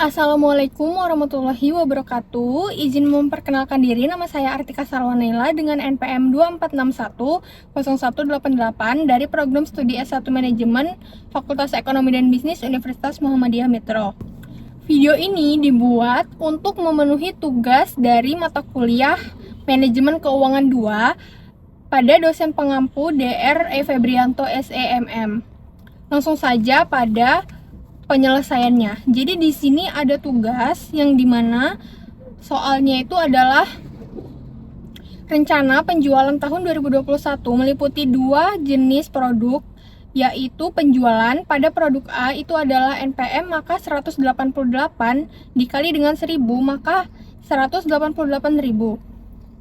Assalamualaikum warahmatullahi wabarakatuh. Izin memperkenalkan diri, nama saya Artika Sarwanela dengan NPM 24610188 dari Program Studi S1 Manajemen Fakultas Ekonomi dan Bisnis Universitas Muhammadiyah Metro. Video ini dibuat untuk memenuhi tugas dari mata kuliah Manajemen Keuangan 2 pada dosen pengampu Dr. E. Febrianto SEMM. Langsung saja pada penyelesaiannya. Jadi di sini ada tugas yang dimana soalnya itu adalah rencana penjualan tahun 2021 meliputi dua jenis produk, yaitu penjualan pada produk A itu adalah NPM maka 188 dikali dengan 1000 maka 188.000.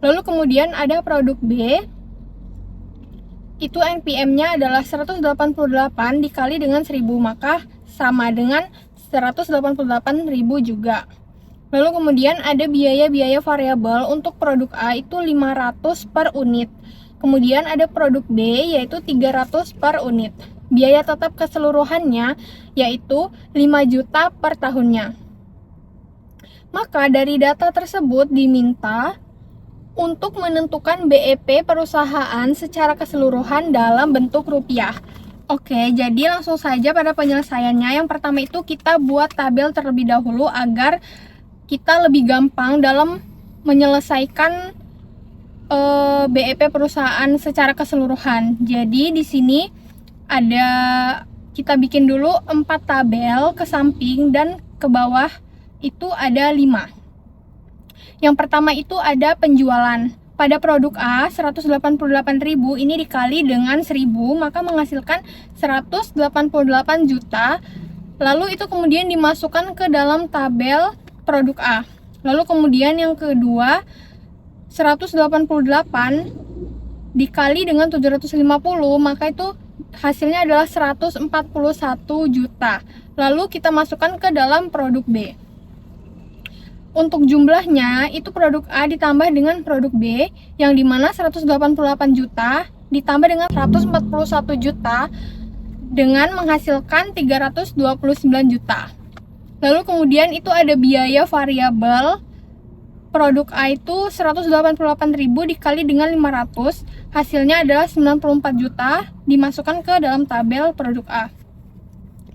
Lalu kemudian ada produk B, itu NPM-nya adalah 188 dikali dengan 1000 maka sama dengan 188.000 juga. Lalu kemudian ada biaya-biaya variabel untuk produk A itu 500 per unit. Kemudian ada produk B yaitu 300 per unit. Biaya tetap keseluruhannya yaitu 5 juta per tahunnya. Maka dari data tersebut diminta untuk menentukan BEP perusahaan secara keseluruhan dalam bentuk rupiah. Oke, jadi langsung saja pada penyelesaiannya. Yang pertama itu kita buat tabel terlebih dahulu agar kita lebih gampang dalam menyelesaikan BEP perusahaan secara keseluruhan. Jadi di sini ada, kita bikin dulu 4 tabel ke samping dan ke bawah itu ada 5. Yang pertama itu ada penjualan. Pada produk A 188.000 ini dikali dengan 1000 maka menghasilkan 188 juta. Lalu itu kemudian dimasukkan ke dalam tabel produk A. Lalu kemudian yang kedua 188 dikali dengan 750 maka itu hasilnya adalah 141 juta. Lalu kita masukkan ke dalam produk B. Untuk jumlahnya, itu produk A ditambah dengan produk B, yang dimana 188 juta ditambah dengan 141 juta, dengan menghasilkan 329 juta. Lalu kemudian itu ada biaya variabel, produk A itu 188.000 dikali dengan 500, hasilnya adalah 94 juta, dimasukkan ke dalam tabel produk A.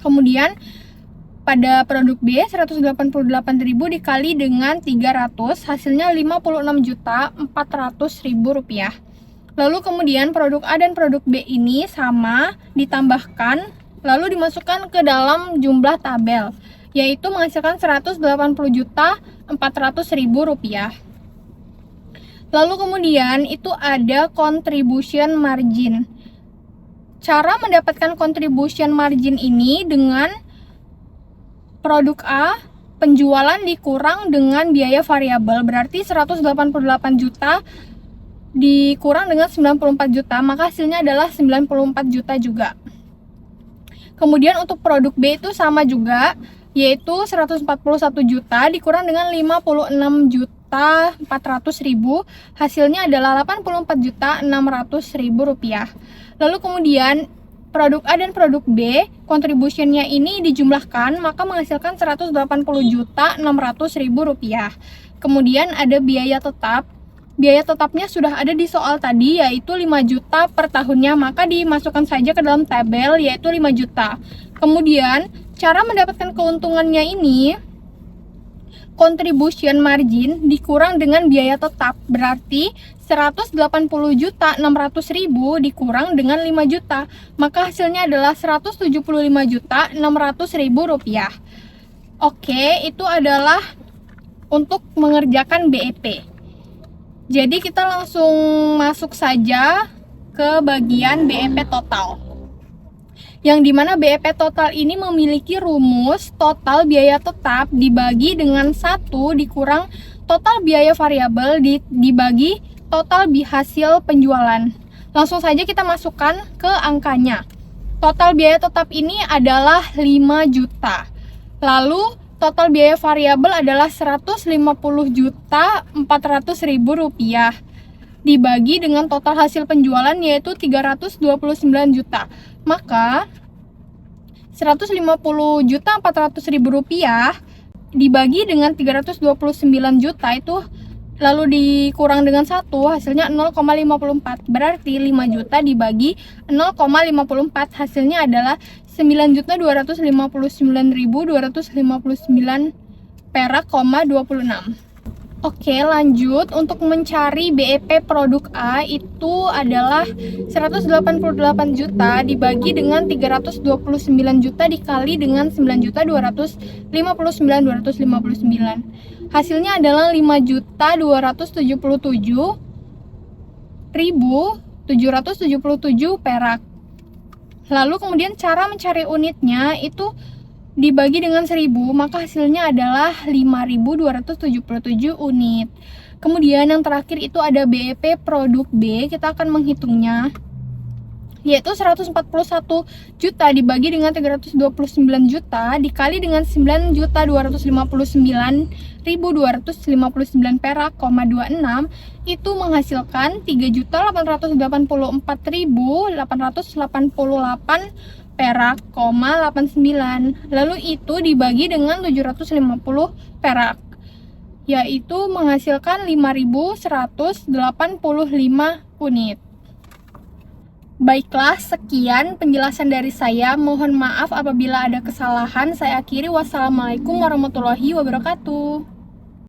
Kemudian, pada produk B 188.000 dikali dengan 300 hasilnya 56.400.000 rupiah. Lalu kemudian produk A dan produk B ini sama ditambahkan lalu dimasukkan ke dalam jumlah tabel yaitu menghasilkan 180.400.000 rupiah. Lalu kemudian itu ada contribution margin. Cara mendapatkan contribution margin ini dengan produk A, penjualan dikurang dengan biaya variabel, berarti 188 juta dikurang dengan 94 juta, maka hasilnya adalah 94 juta juga. Kemudian untuk produk B itu sama juga, yaitu 141 juta dikurang dengan 56 juta 400.000, hasilnya adalah 84 juta 600.000 rupiah. Lalu kemudian produk A dan produk B, contribution-nya ini dijumlahkan, maka menghasilkan 180 juta 600.000 rupiah. Kemudian ada biaya tetap. Biaya tetapnya sudah ada di soal tadi, yaitu 5 juta per tahunnya, maka dimasukkan saja ke dalam tabel, yaitu 5 juta. Kemudian, cara mendapatkan keuntungannya ini, contribution margin dikurang dengan biaya tetap, berarti 180 juta 600.000 dikurang dengan 5 juta, maka hasilnya adalah 175 juta 600.000 rupiah. Oke, itu adalah untuk mengerjakan BEP. Jadi kita langsung masuk saja ke bagian BEP total. Yang dimana BEP total ini memiliki rumus total biaya tetap dibagi dengan 1 dikurang total biaya variabel dibagi total hasil penjualan. Langsung saja kita masukkan ke angkanya. Total biaya tetap ini adalah 5 juta. Lalu total biaya variabel adalah 150 juta 400.000 rupiah. Dibagi dengan total hasil penjualan yaitu 329 juta. Maka 150 juta 400.000 rupiah dibagi dengan 329 juta itu lalu dikurang dengan 1, hasilnya 0,54. Berarti 5 juta dibagi 0,54 hasilnya adalah 9.259.259 perak, 26. Oke, lanjut. Untuk mencari BEP produk A itu adalah 188 juta dibagi dengan 329 juta dikali dengan 9.259.259. Hasilnya adalah 5.277.777 perak. Lalu kemudian cara mencari unitnya itu dibagi dengan 1000, maka hasilnya adalah 5.277 unit. Kemudian yang terakhir itu ada BEP produk B, kita akan menghitungnya, yaitu 141 juta dibagi dengan 329 juta dikali dengan 9.259.259 perak, 26, itu menghasilkan 3.824.888 perak, 89. Lalu itu dibagi dengan 750 perak, yaitu menghasilkan 5.185 unit. Baiklah, sekian penjelasan dari saya. Mohon maaf apabila ada kesalahan. Saya akhiri. Wassalamualaikum warahmatullahi wabarakatuh.